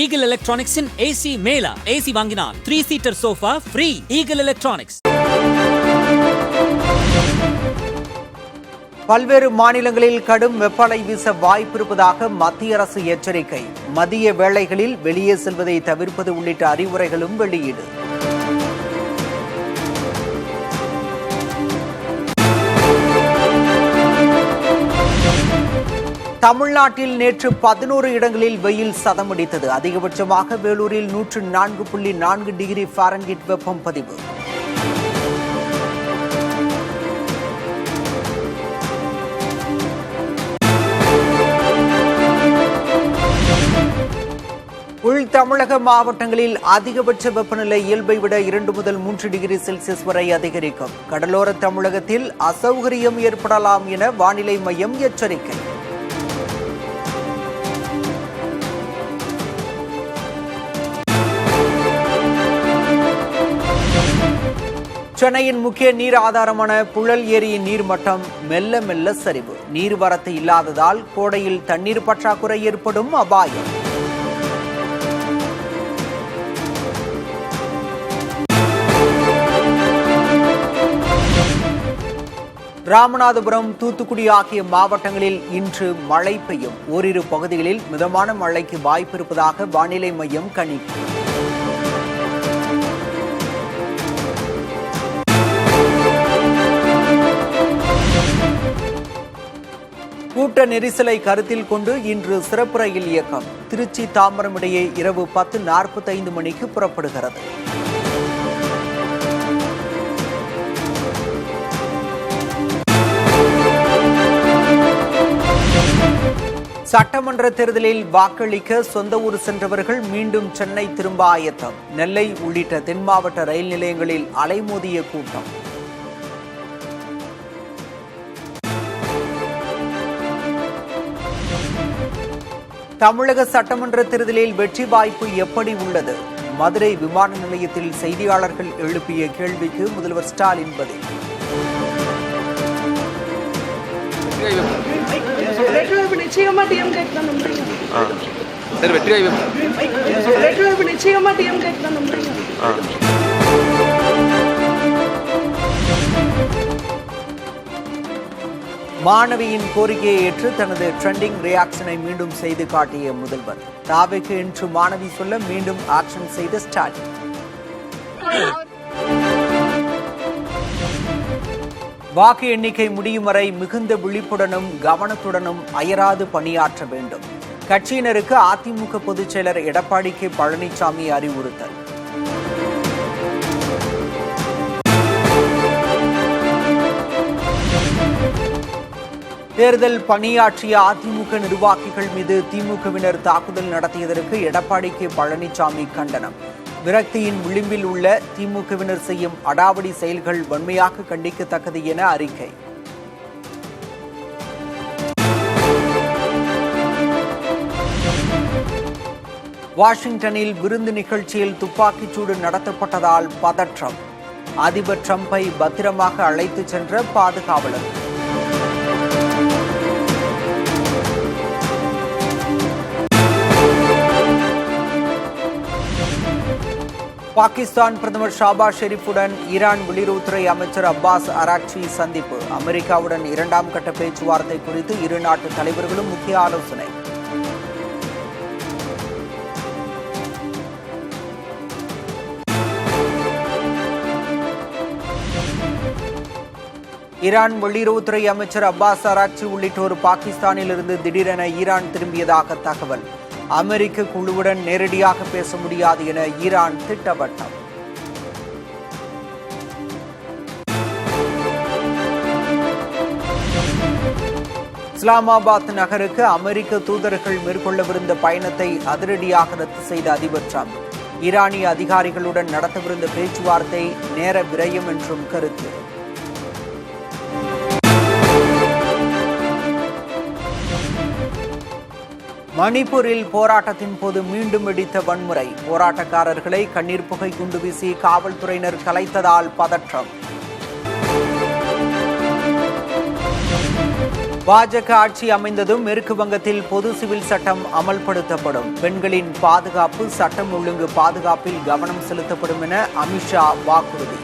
Eagle எலக்ட்ரானிக்ஸின் AC மேலா. AC வாங்கினால் 3 seater sofa free. Eagle electronics. பல்வேறு மாநிலங்களில் கடும் வெப்பலை வீச வாய்ப்பிருப்பதாக மத்திய அரசு எச்சரிக்கை. மதிய வேளைகளில் வெளியே செல்வதை தவிர்ப்பது உள்ளிட்ட அறிவுரைகளும் வெளியீடு. தமிழ்நாட்டில் நேற்று 11 இடங்களில் வெயில் சதமடித்தது. அதிகபட்சமாக வேலூரில் 104.4 டிகிரி ஃபாரன்ஹீட் வெப்பம் பதிவு. உள் தமிழக மாவட்டங்களில் அதிகபட்ச வெப்பநிலை இயல்பை விட 2 முதல் 3 டிகிரி செல்சியஸ் வரை அதிகரிக்கும். கடலோர தமிழகத்தில் அசௌகரியம் ஏற்படலாம் என வானிலை மையம் எச்சரிக்கை. சென்னையின் முக்கிய நீர் ஆதாரமான புழல் ஏரியின் நீர்மட்டம் மெல்ல மெல்ல சரிவு. நீர்வரத்து இல்லாததால் கோடையில் தண்ணீர் பற்றாக்குறை ஏற்படும் அபாயம். ராமநாதபுரம், தூத்துக்குடி ஆகிய மாவட்டங்களில் இன்று மழை பெய்யும். ஓரிரு பகுதிகளில் மிதமான மழைக்கு வாய்ப்பிருப்பதாக வானிலை மையம் கணிப்பு. கூட்ட நெரிசலை கருத்தில் கொண்டு இன்று சிறப்பு ரயில் இயக்கம். திருச்சி தாம்பரம் இடையே இரவு 10:45 மணிக்கு புறப்படுகிறது. சட்டமன்ற தேர்தலில் வாக்களிக்க சொந்த ஊர் சென்றவர்கள் மீண்டும் சென்னை திரும்ப ஆயத்தம். நெல்லை உள்ளிட்ட தென் மாவட்ட ரயில் நிலையங்களில் அலைமோதிய கூட்டம். தமிழக சட்டமன்ற தேர்தலில் வெற்றி வாய்ப்பு எப்படி உள்ளது? மதுரை விமான நிலையத்தில் செய்தியாளர்கள் எழுப்பிய கேள்விக்கு முதல்வர் ஸ்டாலின் பதில். மாணவியின் கோரிக்கையை ஏற்று தனது ட்ரெண்டிங் ரியாக்ஷனை மீண்டும் செய்து காட்டிய முதல்வர். தாவேக்கு என்று மாணவி சொல்ல மீண்டும் ஆக்ஷன் செய்த ஸ்டாலின். வாக்கு எண்ணிக்கை முடியும் வரை மிகுந்த விழிப்புடனும் கவனத்துடனும் அயராது பணியாற்ற வேண்டும். கட்சியினருக்கு அதிமுக பொதுச் செயலர் எடப்பாடி கே பழனிசாமி அறிவுறுத்தல். தேர்தல் பணியாற்றிய அதிமுக நிர்வாகிகள் மீது திமுகவினர் தாக்குதல் நடத்தியதற்கு எடப்பாடி கே பழனிசாமி கண்டனம். விரக்தியின் விளிம்பில் உள்ள திமுகவினர் செய்யும் அடாவடி செயல்கள் வன்மையாக கண்டிக்கத்தக்கது என அறிக்கை. வாஷிங்டனில் விருந்து நிகழ்ச்சியில் துப்பாக்கிச்சூடு நடத்தப்பட்டதால் பதற்றம். அதிபர் டிரம்பை பத்திரமாக அழைத்துச் சென்ற பாதுகாவலர். பாகிஸ்தான் பிரதமர் ஷாபாஸ் ஷெரீப்புடன் ஈரான் வெளியுறவுத்துறை அமைச்சர் அப்பாஸ் அராக்சி சந்திப்பு. அமெரிக்காவுடன் 2ஆம் கட்ட பேச்சுவார்த்தை குறித்து இரு நாட்டு தலைவர்களும் முக்கிய ஆலோசனை. ஈரான் வெளியுறவுத்துறை அமைச்சர் அப்பாஸ் அராக்சி உள்ளிட்டோர் பாகிஸ்தானில் இருந்து திடீரென ஈரான் திரும்பியதாக தகவல். அமெரிக்க குழுவுடன் நேரடியாக பேச முடியாது என ஈரான் திட்டவட்டம். இஸ்லாமாபாத் நகருக்கு அமெரிக்க தூதர்கள் மேற்கொள்ளவிருந்த பயணத்தை அதிரடியாக ரத்து செய்த அதிபர் டிரம்ப். ஈரானிய அதிகாரிகளுடன் நடத்தவிருந்த பேச்சுவார்த்தை நேர விரயம் என்றும் கருத்து. மணிப்பூரில் போராட்டத்தின் போது மீண்டும் வெடித்த வன்முறை. போராட்டக்காரர்களை கண்ணீர் புகை குண்டு வீசி காவல்துறையினர் கலைத்ததால் பதற்றம். பாஜக ஆட்சி அமைந்ததும் மேற்கு வங்கத்தில் பொது சிவில் சட்டம் அமல்படுத்தப்படும். பெண்களின் பாதுகாப்பு, சட்டம் ஒழுங்கு பாதுகாப்பில் கவனம் செலுத்தப்படும் என அமித்ஷா வாக்குறுதி.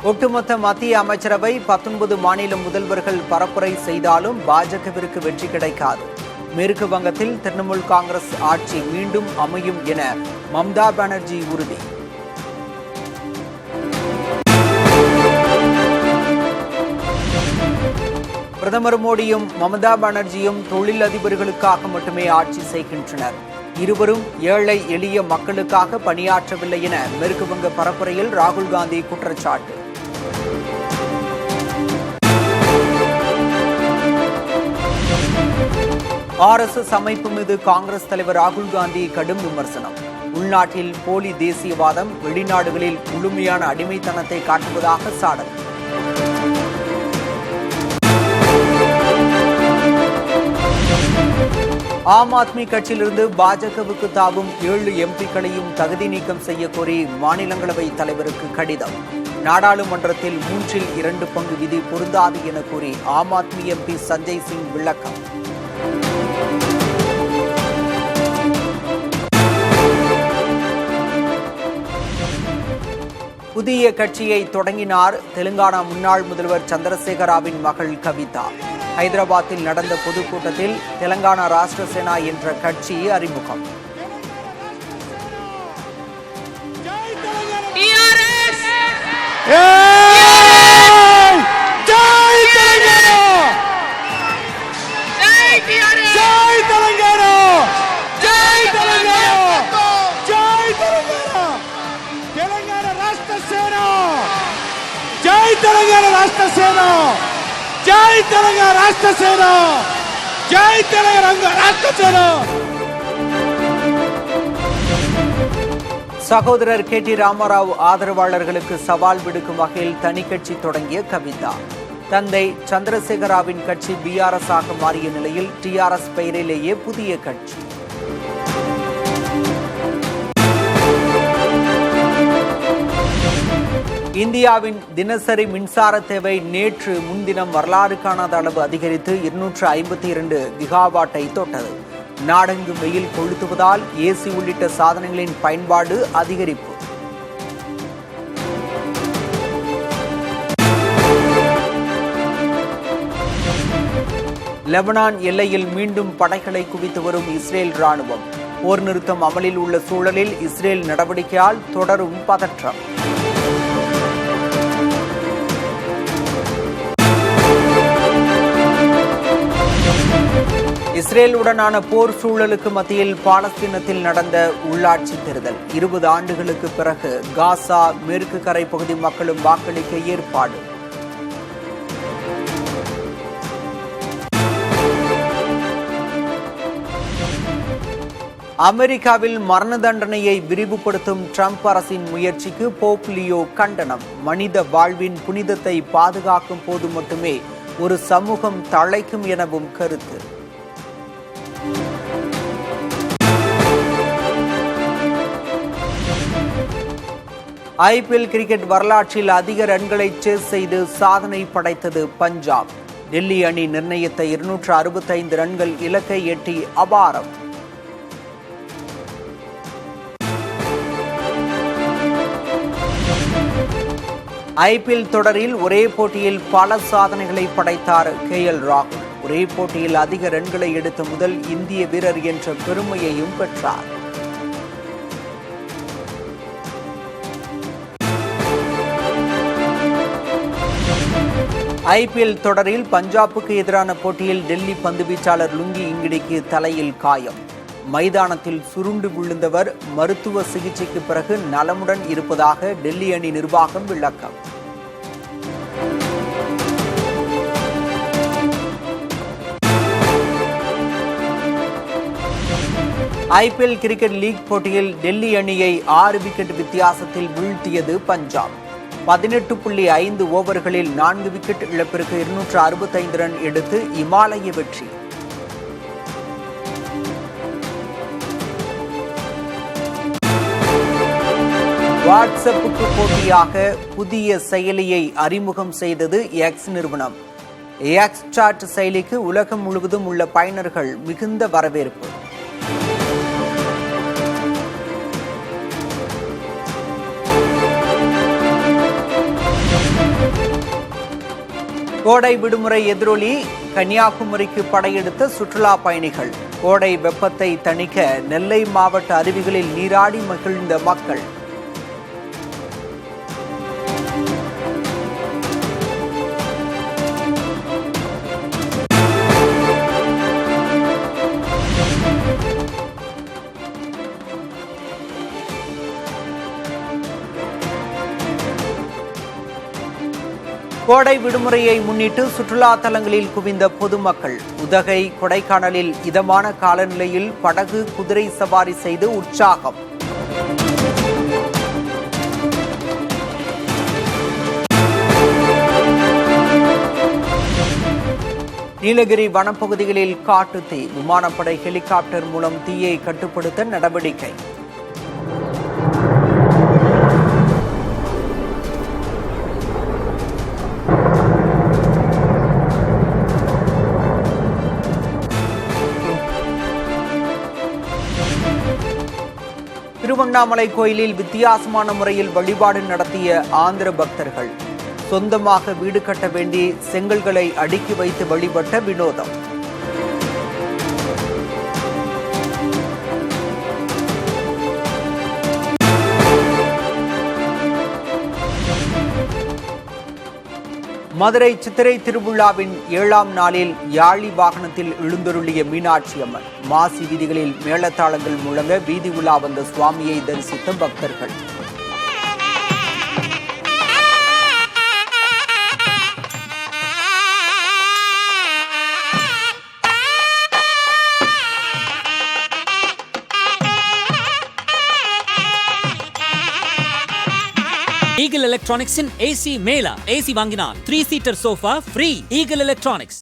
ஒட்டுமொத்த மத்திய அமைச்சரவை 19 மாநில முதல்வர்கள் பரப்புரை செய்தாலும் பாஜகவிற்கு வெற்றி கிடைக்காது. மேற்கு வங்கத்தில் திரிணாமுல் காங்கிரஸ் ஆட்சி மீண்டும் அமையும் என மம்தா பானர்ஜி உறுதி. பிரதமர் மோடியும் மம்தா பானர்ஜியும் தொழில் அதிபர்களுக்காக மட்டுமே ஆட்சி செய்கின்றனர். இருவரும் ஏழை எளிய மக்களுக்காக பணியாற்றவில்லை என மேற்கு வங்க பரப்புரையில் ராகுல் காந்தி குற்றச்சாட்டு. RSS அமைப்பு மீது காங்கிரஸ் தலைவர் ராகுல் காந்தி கடும் விமர்சனம். உள்நாட்டில் போலி தேசியவாதம், வெளிநாடுகளில் முழுமையான அடிமைத்தனத்தை காட்டுவதாக சாடல். ஆம் ஆத்மி கட்சியிலிருந்து பாஜகவுக்கு தாவும் 7 எம்பிக்களையும் தகுதி நீக்கம் செய்ய கோரி மாநிலங்களவை தலைவருக்கு கடிதம். நாடாளுமன்றத்தில் 3/2 பங்கு விதி பொருந்தாது என கூறி ஆம் ஆத்மி எம்பி சஞ்சய் சிங் விளக்கம். புதிய கட்சியை தொடங்கினார் தெலுங்கானா முன்னாள் முதல்வர் சந்திரசேகராவின் மகள் கவிதா. ஹைதராபாத்தில் நடந்த பொதுக்கூட்டத்தில் தெலுங்கானா ராஷ்டிர சேனா என்ற கட்சி அறிமுகம். తెలంగాణ రాష్ట్ర సేన జై తెలంగాణ రాష్ట్ర సేన జై తెలంగాణ రాష్ట్ర సేన. சகோதரர் KT ராமராவ் ஆதரவாளர்களுக்கு சவால் விடுக்கும் வகையில் தனி கட்சி தொடங்கிய கவிதா. தந்தை சந்திரசேகராவின் கட்சி BRS ஆக மாறிய நிலையில் TRS பெயரிலேயே புதிய கட்சி. இந்தியாவின் தினசரி மின்சார தேவை நேற்று முன்தினம் வரலாறு காணாத அளவு அதிகரித்து 252 கிகாவாட்டை தொட்டது. நாடெங்கும் வெயில் கொளுத்துவதால் ஏசி உள்ளிட்ட சாதனங்களின் பயன்பாடு அதிகரிப்பு. லெபனான் எல்லையில் மீண்டும் படைகளை குவித்து வரும் இஸ்ரேல் ராணுவம். போர் நிறுத்தம் அமலில் உள்ள சூழலில் இஸ்ரேல் நடவடிக்கையால் தொடரும் பதற்றம். இஸ்ரேலுடனான போர் சூழலுக்கு மத்தியில் பாலஸ்தீனத்தில் நடந்த உள்ளாட்சி தேர்தல். 20 ஆண்டுகளுக்கு பிறகு காசா மேற்கு கரை பகுதி மக்களும் வாக்களிக்க ஏற்பாடு. அமெரிக்காவில் மரண தண்டனையை விரிவுபடுத்தும் ட்ரம்ப் அரசின் முயற்சிக்கு போப் லியோ கண்டனம். மனித வாழ்வின் புனிதத்தை பாதுகாக்கும் போது மட்டுமே ஒரு சமூகம் தழைக்கும் எனவும் கருத்து. IPL கிரிக்கெட் வரலாற்றில் அதிக ரன்களை சேஸ் செய்து சாதனை படைத்தது பஞ்சாப். டெல்லி அணி நிர்ணயித்த 265 ரன்கள் இலக்கை எட்டி அபாரம். IPL தொடரில் ஒரே போட்டியில் பல சாதனைகளை படைத்தார் KL ராகுல். ஒரே போட்டியில் அதிக ரன்களை எடுத்த முதல் இந்திய வீரர் என்ற பெருமையையும் பெற்றார். IPL தொடரில் பஞ்சாபுக்கு எதிரான போட்டியில் டெல்லி பந்துவீச்சாளர் லுங்கி இங்கிடிக்கு தலையில் காயம். மைதானத்தில் சுருண்டு விழுந்தவர் மருத்துவ சிகிச்சைக்கு பிறகு நலமுடன் இருப்பதாக டெல்லி அணி நிர்வாகம் விளக்கம். IPL கிரிக்கெட் லீக் போட்டியில் டெல்லி அணியை 6 விக்கெட் வித்தியாசத்தில் வீழ்த்தியது பஞ்சாப். 18.5 ஓவர்களில் 4 விக்கெட் இழப்பிற்கு 265 ரன் எடுத்து இமாலய வெற்றி. வாட்ஸ்அப்புக்கு போட்டியாக புதிய செயலியை அறிமுகம் செய்தது எக்ஸ் நிறுவனம். எக்ஸ் சாட் செயலிக்கு உலகம் முழுவதும் உள்ள பயனர்கள் மிகுந்த வரவேற்பு. கோடை விடுமுறை எதிரொலி கன்னியாகுமரிக்கு படையெடுத்த சுற்றுலா பயணிகள். கோடை வெப்பத்தை தணிக்க நெல்லை மாவட்ட அருவிகளில் நீராடி மகிழ்ந்த மக்கள். கோடை விடுமுறையை முன்னிட்டு சுற்றுலா தலங்களில் குவிந்த பொதுமக்கள். உதகை, கொடைக்கானலில் இதமான காலநிலையில் படகு, குதிரை சவாரி செய்து உற்சாகம். நீலகிரி வனப்பகுதிகளில் காட்டுத்தீ. விமானப்படை ஹெலிகாப்டர் மூலம் தீயை கட்டுப்படுத்த நடவடிக்கை. திருவண்ணாமலை கோயிலில் வித்தியாசமான முறையில் வழிபாடு நடத்திய ஆந்திர பக்தர்கள். சொந்தமாக வீடு கட்ட வேண்டி செங்கல்களை அடுக்கி வைத்து வழிபட்ட வினோதம். மதுரை சித்திரை திருவிழாவின் 7ஆம் நாளில் யாழி வாகனத்தில் எழுந்தருளிய மீனாட்சி அம்மன். மாசி வீதிகளில் மேளதாளங்கள் முழங்க வீதி உலா வந்த சுவாமியை தரிசித்த பக்தர்கள். ஈகிள் எலக்ட்ரானிக்ஸின் AC மேலா. AC வாங்கினால் 3 seater sofa free. Eagle electronics.